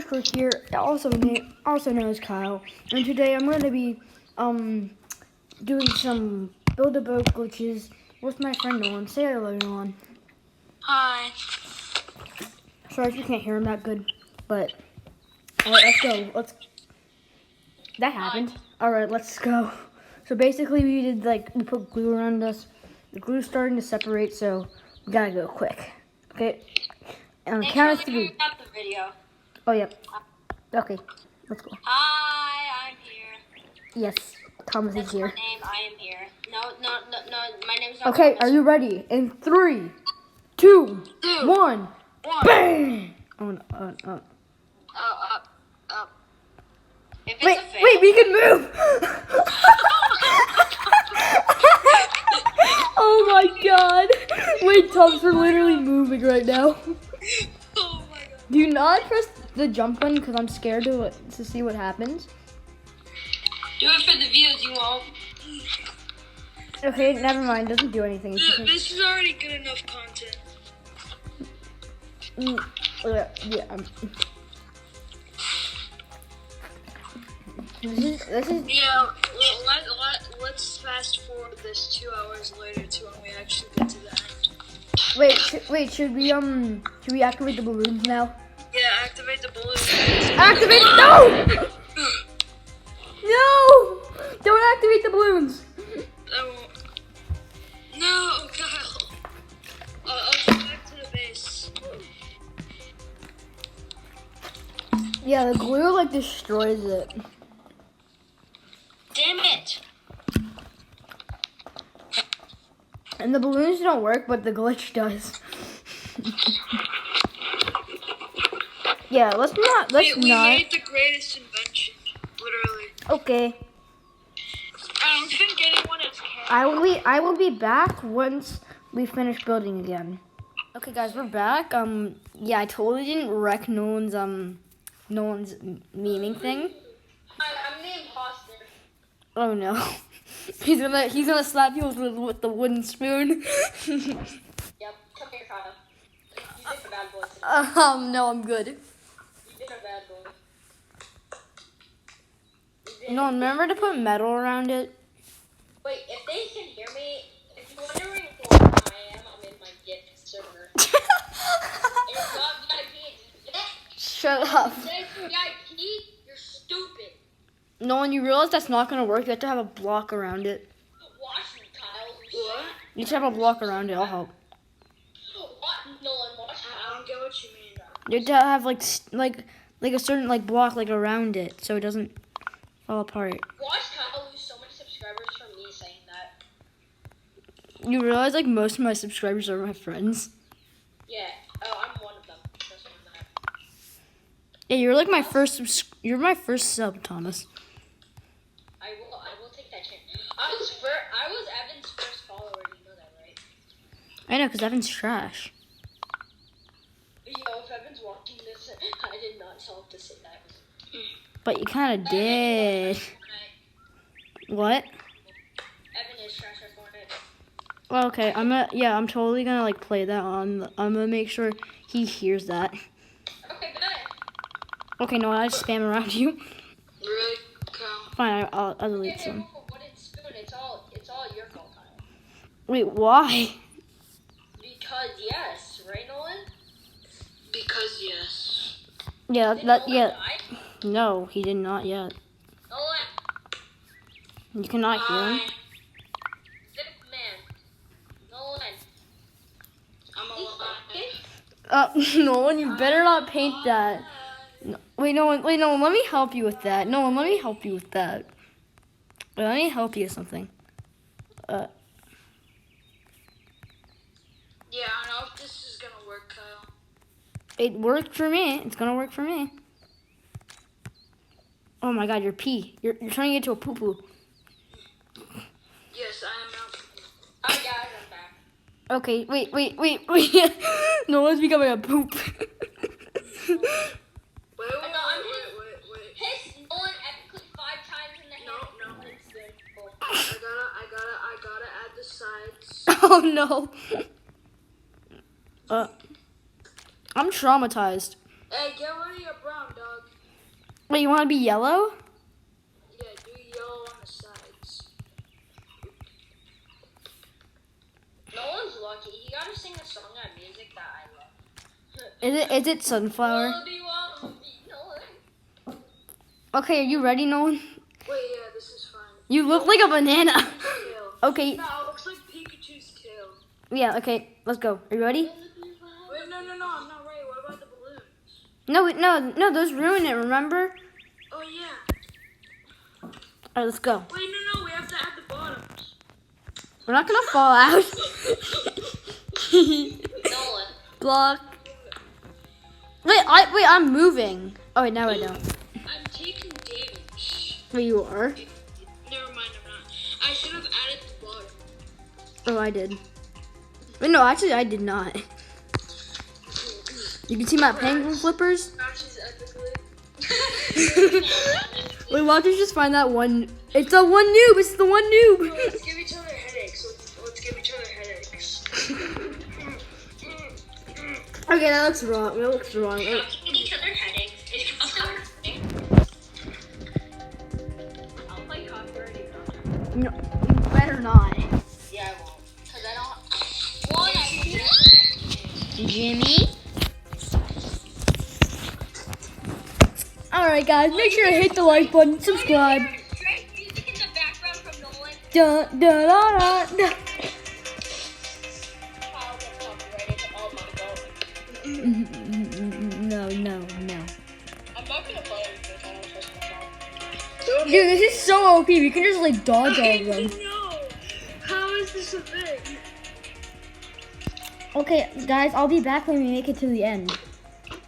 Crook here, also known as Kyle, and today I'm going to be doing some build-a-boat glitches with my friend Nolan. Say hello, Nolan. Hi. Sorry if you can't hear him that good, but alright, let's go. That happened. Alright, let's go. So basically, we put glue around us. The glue's starting to separate, so we gotta go quick. Okay. And on the count of three. Out the video. Oh, yep. Okay, let's go. Hi, I'm here. Yes, Thomas is here. That's my name. I am here. No. My name's not. Okay, Thomas. are you ready? In 3, 2, 1, bang! Oh, no, Up. If it's Wait, a fail, we can move! Oh my god! Wait, Thomas, we're literally moving right now. Oh my god. Do you not press the jump button because I'm scared to see what happens? Do it for the views, you won't. Okay, never mind. Doesn't do anything. This is already good enough content. Yeah. This is. Yeah. Let's fast forward this 2 hours later to when we actually get to the end. Wait. Should we activate the balloons now? Yeah, activate the balloon. Activate! No! No! Don't activate the balloons. I won't. No, Kyle. I'll go back to the base. Yeah, the glue destroys it. Damn it! And the balloons don't work, but the glitch does. Yeah, let's not. We made the greatest invention, literally. Okay. I don't think anyone has cared. I will be back once we finish building again. Okay, guys, we're back. Yeah, I totally didn't wreck Nolan's memeing thing. I'm the imposter. Oh no, he's gonna slap you with the wooden spoon. Yep, come here, Kyle. You did a bad boy today. No, I'm good. You did a bad boy. No, remember to put metal around it. Wait, if they can hear me, if you're wondering who I am, I'm in my gift server. It's not VIP. Shut up. It says VIP, you're stupid. Nolan, you realize that's not gonna work. You have to have a block around it. Watch me, Kyle. What? You have to have a block around it. I'll help. What? Nolan, watch me. I don't get what you mean. You have to have like a certain block around it so it doesn't fall apart. Watch Kyle lose so many subscribers from me saying that. You realize most of my subscribers are my friends. Yeah. Oh, I'm one of them. Just one of them. Yeah, you're my first. You're my first sub, Thomas. I will take that chance. I was Evan's first follower. You know that, right? I know, because Evan's trash. Yo, if Evan's watching this, I did not tell him to say that. But you kind of did. What? Evan is trash at Fortnite. Well, okay, I'm totally gonna play that on. I'm gonna make sure he hears that. Okay, good. Okay, no, I just spam around you. Really? Kyle? Fine, I'll delete some. What it's spoon? It's all your fault, Kyle. Wait, why? Because yes, right, Nolan? Because yes. Yeah, Did Nolan die? No, he did not yet. Nolan. You cannot hear him. Zip man. Nolan. I'm alive. Nolan, you better not paint that. No, wait, Nolan, let me help you with that. Nolan, let me help you with that. Wait, let me help you with something. Yeah, I don't know if this is gonna work, Kyle. It worked for me. It's gonna work for me. Oh my god, you're pee. You're turning into a poo-poo. Yes, I am now. Alright, guys, I'm back. Okay, wait. Nolan's becoming a poop. Wait. Piss Nolan epically 5 times in the head. No. It's good. I gotta add the sides. Oh no. I'm traumatized. Hey, get rid of your brown, dog. Wait, you want to be yellow? Yeah, do yellow on the sides. Nolan's lucky. He got to sing a song on music that I love. Is it Sunflower? Oh, do you want to be Nolan? Okay, are you ready, Nolan? Wait, yeah, this is fine. You look like a banana. Tail. Okay. No, it looks like Pikachu's tail. Yeah, okay, let's go. Are you ready? Wait, no, I'm not ready. What about the balloons? No, those ruin it, remember? Oh, yeah. Alright, let's go. Wait, no, we have to add the bottoms. We're not gonna fall out. Nolan. Block. Wait, I'm moving. Oh, wait, now I don't. I'm taking damage. Wait, you are? Never mind, I'm not. I should have added the bottom. Oh, I did. Wait, no, actually, I did not. You can see my penguin flippers. Crashes epically. Wait, watch us just find that one. It's the one noob. It's the one noob. Let's give each other headaches. Let's give each other headaches. Okay, that looks wrong. That looks wrong. Give each other headaches. I'll play copyrighted. No, you better not. Yeah, I won't. Because I don't. One, Jimmy. Alright, guys, make sure to hit the like button, subscribe. Drake music in the background from Nolan. Dun, dun, dun, dun, dun. I'll get copyrighted. Oh my god. No. I'm not gonna play anything. I don't trust my mom. Dude, this is so OP. We can just like dodge all of them. No. How is this a thing? Okay, guys, I'll be back when we make it to the end.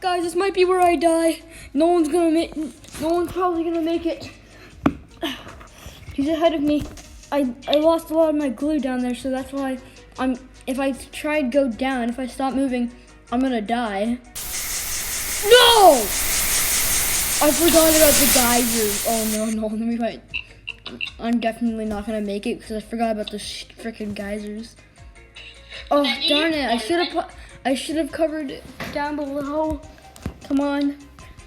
Guys, this might be where I die. No one's probably gonna make it. He's ahead of me. I lost a lot of my glue down there, so that's why if I try to go down, if I stop moving, I'm gonna die. No! I forgot about the geysers. Oh no, let me fight. I'm definitely not gonna make it because I forgot about the freaking geysers. Oh darn it! I should have covered it down below. Come on,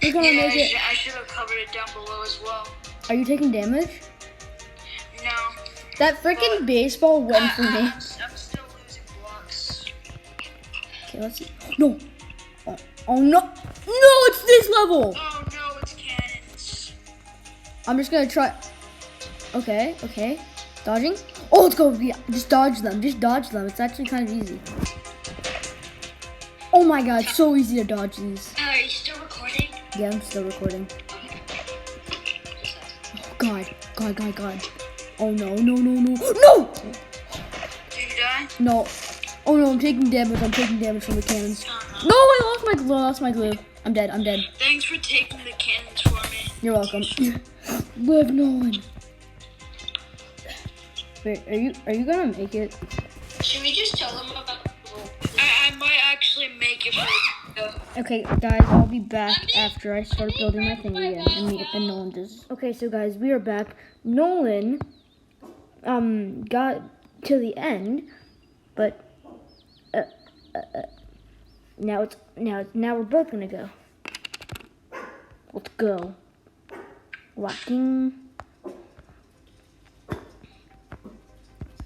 we're gonna make it. I should have covered it down below as well. Are you taking damage? No. That freaking baseball went for me. I'm still losing blocks. Okay, let's see. No. Oh no! No, it's this level. Oh no, it's cannons. I'm just gonna try. Okay. Dodging. Oh, let's go. Yeah, just dodge them. It's actually kind of easy. Oh my god, it's so easy to dodge these. Are you still recording? Yeah, I'm still recording. Oh god. Oh no. No! Did you die? No. Oh no, I'm taking damage from the cannons. No, I lost my glue. I'm dead. Thanks for taking the cannons for me. You're welcome. Live, Nolan. Wait, are you gonna make it? Should we just tell them about the rule? I might actually make it for Okay, guys, I'll be back after I start building my thing again, and Nolan does. Okay, so guys, we are back. Nolan, got to the end, but now we're both gonna go. Let's go. Walking.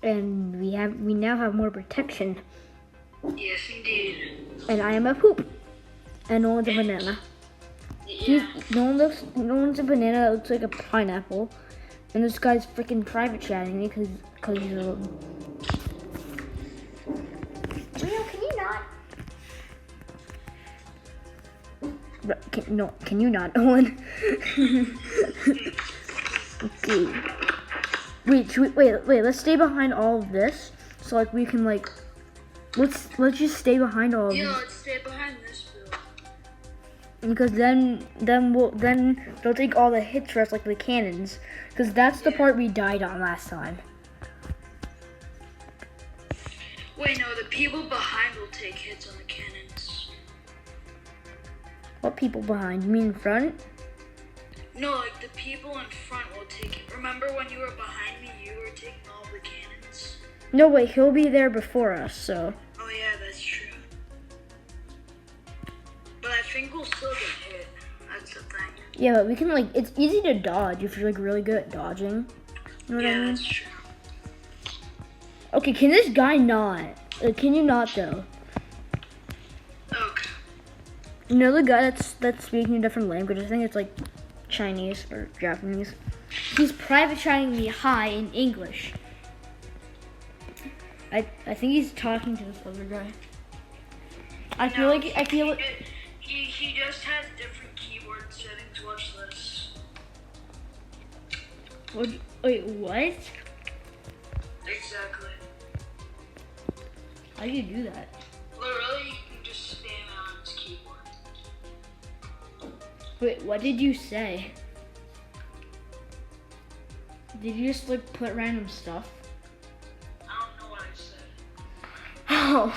And we now have more protection. Yes, indeed. And I am a poop. And Nolan's a banana. Yeah. Nolan's a banana that looks like a pineapple. And this guy's freaking private chatting me because he's a... Julio, can you not? Can you not, Nolan? Okay. Wait, let's stay behind all of this. So like we can like let's just stay behind all of Yeah, this. let's stay behind this build. Because then they'll take all the hits for us like the cannons. Because that's the part we died on last time. Wait, no, the people behind will take hits on the cannons. What people behind? You mean in front? No, like the people in front will take it. Remember when you were behind me, you were taking all the cannons? No, wait, he'll be there before us, so. Oh yeah, that's true. But I think we'll still get hit. That's the thing. Yeah, but we can like, it's easy to dodge if you're like really good at dodging. You know what I Yeah, mean? that's true. Okay, can this guy not? Can you not though? Okay. You know the guy that's speaking a different language? I think it's like Chinese or Japanese. He's private chatting me hi in English. I think he's talking to this other guy. I feel like He just has different keyboard settings. Watch this. wait, what? Exactly. How do you do that? Literally, you can just spam out his keyboard. Wait, what did you say? Did you just like put random stuff? I don't know what I said. Oh.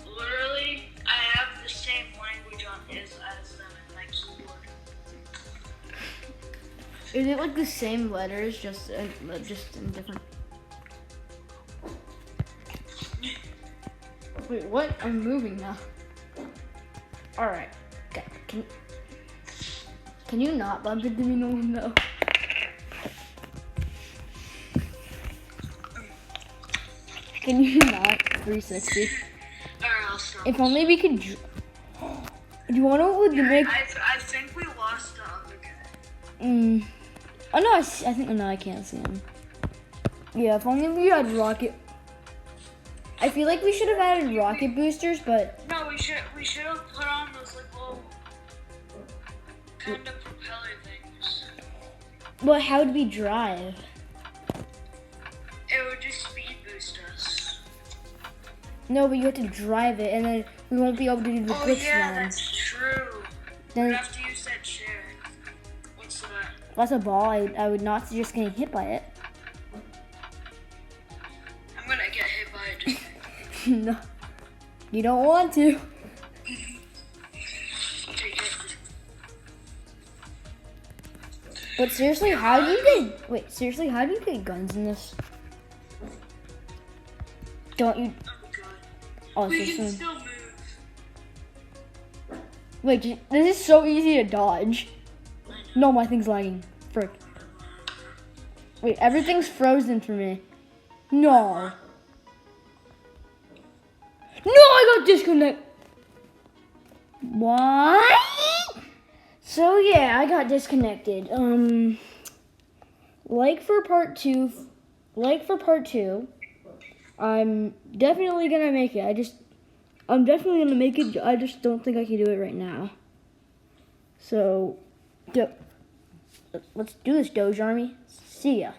Literally, I have the same language on his as them in my keyboard. Is it like the same letters, just in different? Wait, what? I'm moving now. All right. Okay. Can you not bump into me no one though? Can you not 360? Alright, I'll stop. If only we could. Do you want to would make? I think we lost the other guy. Oh no, I think no, I can't see him. Yeah, if only we had rocket. I feel like we should have added rocket boosters, but No, we should have put on those like little kind of propeller things. but how would we drive? It would just speed boost us. No, but you have to drive it, and then we won't be able to do the Oh glitch yeah, round. that's true. Then We'd have to use that chair. What's that? that's a ball. I would not suggest getting hit by it. I'm gonna get hit by it. Just No, you don't want to. take it. But seriously, how do you get? Wait, seriously, how do you get guns in this? Don't you? Oh my god. Oh, We so can soon. still move. Wait, this is so easy to dodge. No, my thing's lagging. Frick. Wait, everything's frozen for me. No. No, I got disconnected. What? So yeah, I got disconnected. Like for part two, I'm definitely gonna make it. I'm definitely gonna make it. I just don't think I can do it right now. So, let's do this, Doge Army. See ya.